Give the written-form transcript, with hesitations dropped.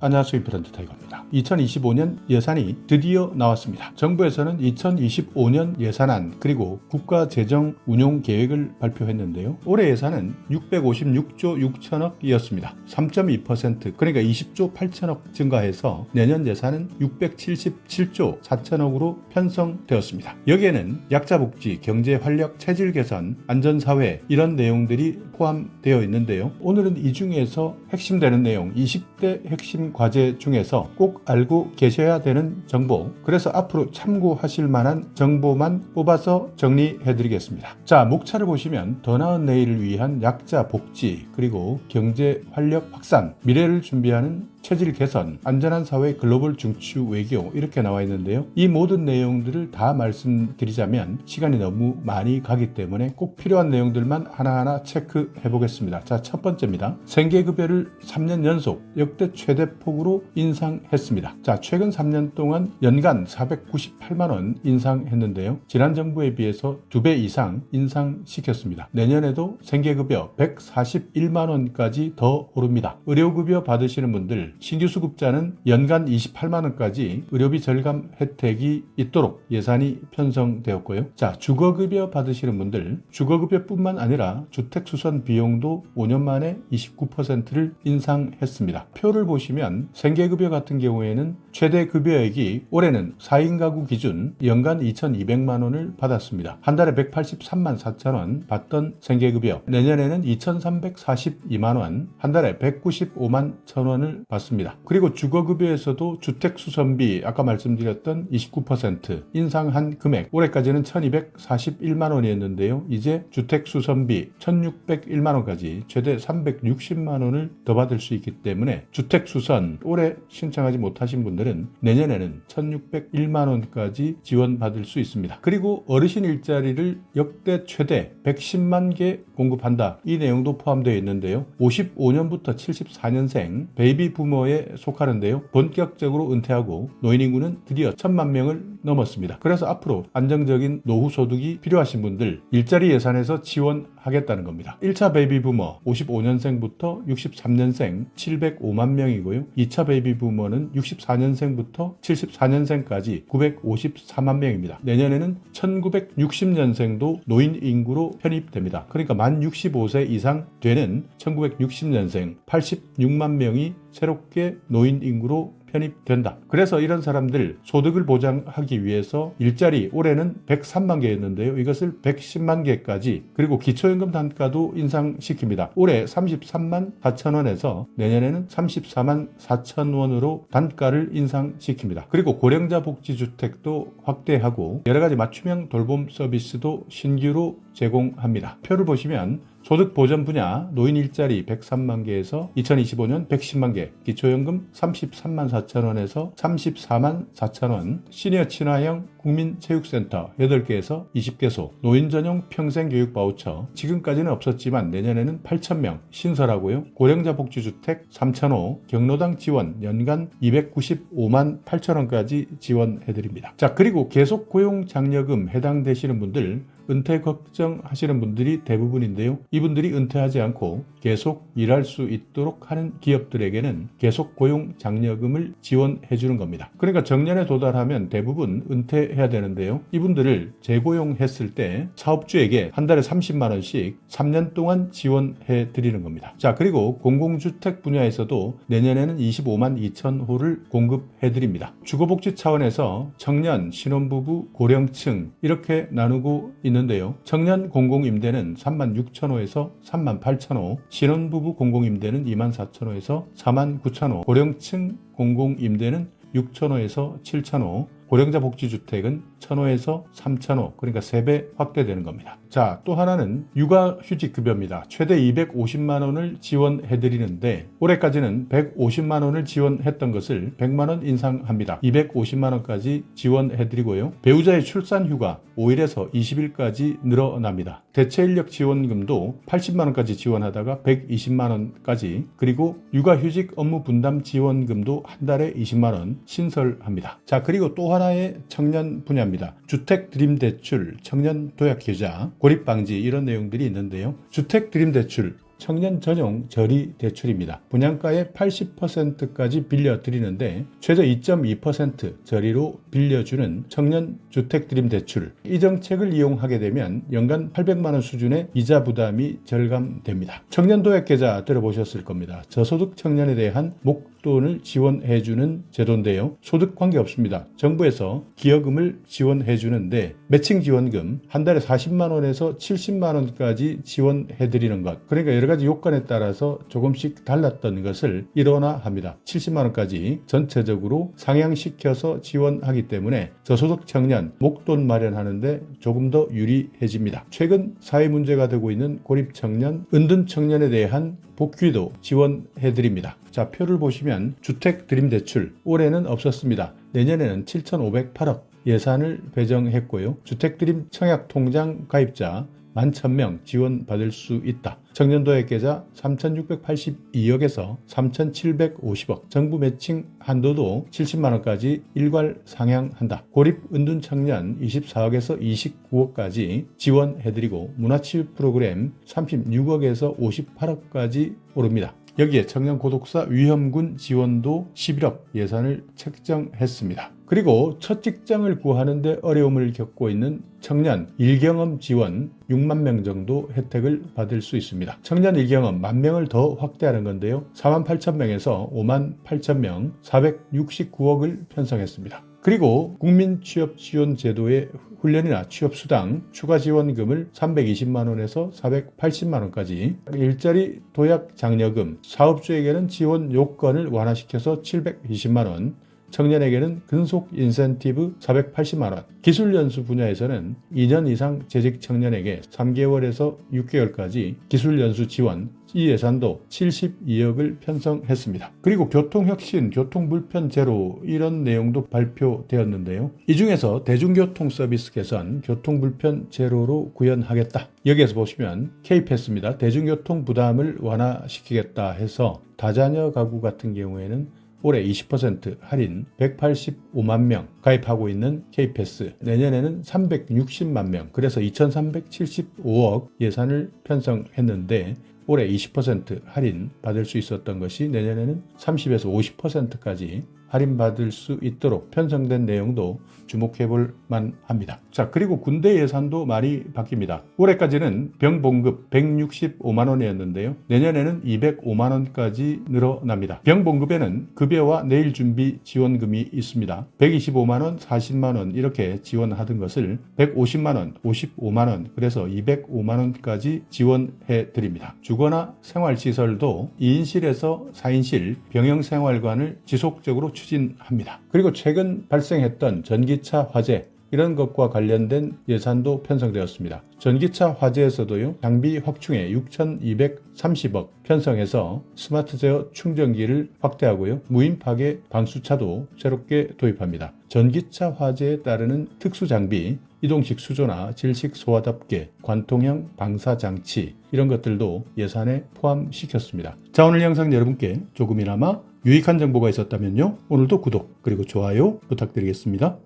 안녕하세요. 임페런트 타이거입니다. 2025년 예산이 드디어 나왔습니다. 정부에서는 2025년 예산안 그리고 국가재정운용계획을 발표했는데요. 올해 예산은 656조 6천억이었습니다. 3.2% 그러니까 20조 8천억 증가해서 내년 예산은 677조 4천억으로 편성되었습니다. 여기에는 약자복지, 경제활력, 체질개선, 안전사회 이런 내용들이 포함되어 있는데요. 오늘은 이 중에서 핵심되는 내용 20대 핵심 과제 중에서 꼭 알고 계셔야 되는 정보, 그래서 앞으로 참고하실 만한 정보만 뽑아서 정리해 드리겠습니다. 자, 목차를 보시면 더 나은 내일을 위한 약자 복지, 그리고 경제 활력 확산, 미래를 준비하는 체질 개선, 안전한 사회, 글로벌 중추 외교 이렇게 나와 있는데요. 이 모든 내용들을 다 말씀드리자면 시간이 너무 많이 가기 때문에 꼭 필요한 내용들만 하나하나 체크해 보겠습니다. 자, 첫 번째입니다. 생계급여를 3년 연속 역대 최대 폭으로 인상했습니다. 자, 최근 3년 동안 연간 498만 원 인상했는데요. 지난 정부에 비해서 2배 이상 인상시켰습니다. 내년에도 생계급여 141만 원까지 더 오릅니다. 의료급여 받으시는 분들, 신규 수급자는 연간 28만 원까지 의료비 절감 혜택이 있도록 예산이 편성되었고요. 자, 주거급여 받으시는 분들, 주거급여뿐만 아니라 주택수선 비용도 5년 만에 29%를 인상했습니다. 표를 보시면 생계급여 같은 경우에는 최대 급여액이 올해는 4인 가구 기준 연간 2,200만 원을 받았습니다. 한 달에 183만 4천 원 받던 생계급여, 내년에는 2,342만 원, 한 달에 195만 1천 원을 받습니다. 그리고 주거급여에서도 주택수선비 아까 말씀드렸던 29% 인상한 금액, 올해까지는 1,241만 원이었는데요. 이제 주택수선비 1,601만 원까지 최대 360만 원을 더 받을 수 있기 때문에 주택수선 올해 신청하지 못하신 분들은 내년에는 1,601만 원까지 지원받을 수 있습니다. 그리고 어르신 일자리를 역대 최대 110만 개 공급한다. 이 내용도 포함되어 있는데요. 55년부터 74년생 베이비 부모에 속하는데요. 본격적으로 은퇴하고 노인 인구는 드디어 1,000만 명을 넘었습니다. 그래서 앞으로 안정적인 노후 소득이 필요하신 분들 일자리 예산에서 지원하겠다는 겁니다. 1차 베이비 부머 55년생부터 63년생 705만 명이고요. 2차 베이비 부머는 64년생부터 74년생까지 954만 명입니다. 내년에는 1960년생도 노인 인구로 편입됩니다. 그러니까 만 65세 이상 되는 1960년생 86만 명이 새롭게 노인 인구로 편입된다. 그래서 이런 사람들 소득을 보장하기 위해서 일자리 올해는 103만 개였는데요. 이것을 110만 개까지, 그리고 기초연금 단가도 인상시킵니다. 올해 33만 4천 원에서 내년에는 34만 4천 원으로 단가를 인상시킵니다. 그리고 고령자 복지주택도 확대하고 여러 가지 맞춤형 돌봄 서비스도 신규로 제공합니다. 표를 보시면 소득 보전 분야 노인 일자리 103만 개에서 2025년 110만 개, 기초연금 33만 4천 원에서 34만 4천 원, 시니어 친화형 국민체육센터 8개에서 20개소, 노인 전용 평생교육 바우처 지금까지는 없었지만 내년에는 8,000명 신설하고요. 고령자 복지주택 3,000호, 경로당 지원 연간 295만 8천 원까지 지원해드립니다. 자, 그리고 계속 고용 장려금 해당되시는 분들, 은퇴 걱정하시는 분들이 대부분인데요. 이분들이 은퇴하지 않고 계속 일할 수 있도록 하는 기업들에게는 계속 고용 장려금을 지원해 주는 겁니다. 그러니까 정년에 도달하면 대부분 은퇴해야 되는데요. 이분들을 재고용했을 때 사업주에게 한 달에 30만 원씩 3년 동안 지원해 드리는 겁니다. 자, 그리고 공공주택 분야에서도 내년에는 25만 2천 호를 공급해 드립니다. 주거복지 차원에서 청년, 신혼부부, 고령층 이렇게 나누고 있는데요. 청년 공공임대는 3만 6천 호에서 3만 8천 호, 신혼부부 공공임대는 2만 4천 호에서 4만 9천 호, 고령층 공공임대는 6천 호에서 7천 호, 고령자 복지주택은 1,000호에서 3,000호, 그러니까 3배 확대되는 겁니다. 자, 또 하나는 육아휴직급여입니다. 최대 250만 원을 지원해 드리는데 올해까지는 150만 원을 지원했던 것을 100만 원 인상합니다. 250만 원까지 지원해 드리고요. 배우자의 출산휴가 5일에서 20일까지 늘어납니다. 대체인력 지원금도 80만 원까지 지원하다가 120만 원까지, 그리고 육아휴직 업무 분담 지원금도 한 달에 20만 원 신설합니다. 자, 그리고 또 하나의 청년 분야입니다. 주택 드림 대출, 청년 도약 계좌, 고립 방지 이런 내용들이 있는데요. 주택 드림 대출 청년 전용 저리 대출입니다. 분양가의 80%까지 빌려드리는데 최저 2.2% 저리로 빌려주는 청년 주택 드림 대출. 이 정책을 이용하게 되면 연간 800만 원 수준의 이자 부담이 절감됩니다. 청년 도약 계좌 들어보셨을 겁니다. 저소득 청년에 대한 목돈을 지원해주는 제도인데요. 소득 관계없습니다. 정부에서 기여금을 지원해주는데 매칭 지원금 한 달에 40만 원에서 70만 원까지 지원해드리는 것. 그러니까 여러 가지 요건에 따라서 조금씩 달랐던 것을 일원화합니다. 70만 원까지 전체적으로 상향시켜서 지원하기 때문에 저소득 청년 목돈 마련하는데 조금 더 유리해집니다. 최근 사회 문제가 되고 있는 고립 청년, 은둔 청년에 대한 복귀도 지원해드립니다. 자, 표를 보시면 주택 드림 대출 올해는 없었습니다. 내년에는 7,508억 예산을 배정했고요. 주택 드림 청약 통장 가입자 11,000명 지원받을 수 있다. 청년도약 계좌 3,682억에서 3,750억. 정부 매칭 한도도 70만 원까지 일괄 상향한다. 고립 은둔 청년 24억에서 29억까지 지원해드리고 문화치유 프로그램 36억에서 58억까지 오릅니다. 여기에 청년 고독사 위험군 지원도 11억 예산을 책정했습니다. 그리고 첫 직장을 구하는데 어려움을 겪고 있는 청년 일경험 지원 6만 명 정도 혜택을 받을 수 있습니다. 청년 일경험 10,000명을 더 확대하는 건데요. 48,000명에서 58,000명 469억을 편성했습니다. 그리고 국민취업지원제도의 훈련이나 취업수당 추가 지원금을 320만 원에서 480만 원까지, 일자리 도약 장려금, 사업주에게는 지원 요건을 완화시켜서 720만 원, 청년에게는 근속 인센티브 480만 원, 기술연수 분야에서는 2년 이상 재직 청년에게 3개월에서 6개월까지 기술연수 지원, 이 예산도 72억을 편성했습니다. 그리고 교통혁신, 교통불편 제로 이런 내용도 발표되었는데요. 이 중에서 대중교통 서비스 개선, 교통불편 제로로 구현하겠다. 여기에서 보시면 K패스입니다. 대중교통 부담을 완화시키겠다 해서 다자녀 가구 같은 경우에는 올해 20% 할인 185만 명 가입하고 있는 K패스, 내년에는 360만 명, 그래서 2,375억 예산을 편성했는데 올해 20% 할인 받을 수 있었던 것이 내년에는 30에서 50%까지 할인받을 수 있도록 편성된 내용도 주목해볼 만합니다. 자, 그리고 군대 예산도 많이 바뀝니다. 올해까지는 병봉급 165만 원이었는데요. 내년에는 205만 원까지 늘어납니다. 병봉급에는 급여와 내일준비 지원금이 있습니다. 125만 원, 40만 원 이렇게 지원하던 것을 150만 원, 55만 원, 그래서 205만 원까지 지원해 드립니다. 주거나 생활시설도 2인실에서 4인실 병영생활관을 지속적으로 추진합니다. 그리고 최근 발생했던 전기차 화재 이런 것과 관련된 예산도 편성되었습니다. 전기차 화재에서도요, 장비 확충에 6,230억 편성해서 스마트 제어 충전기를 확대하고요, 무인 파괴 방수차도 새롭게 도입합니다. 전기차 화재에 따르는 특수 장비, 이동식 수조나 질식 소화답게, 관통형 방사 장치 이런 것들도 예산에 포함시켰습니다. 자, 오늘 영상 여러분께 조금이나마 유익한 정보가 있었다면요, 오늘도 구독 그리고 좋아요 부탁드리겠습니다.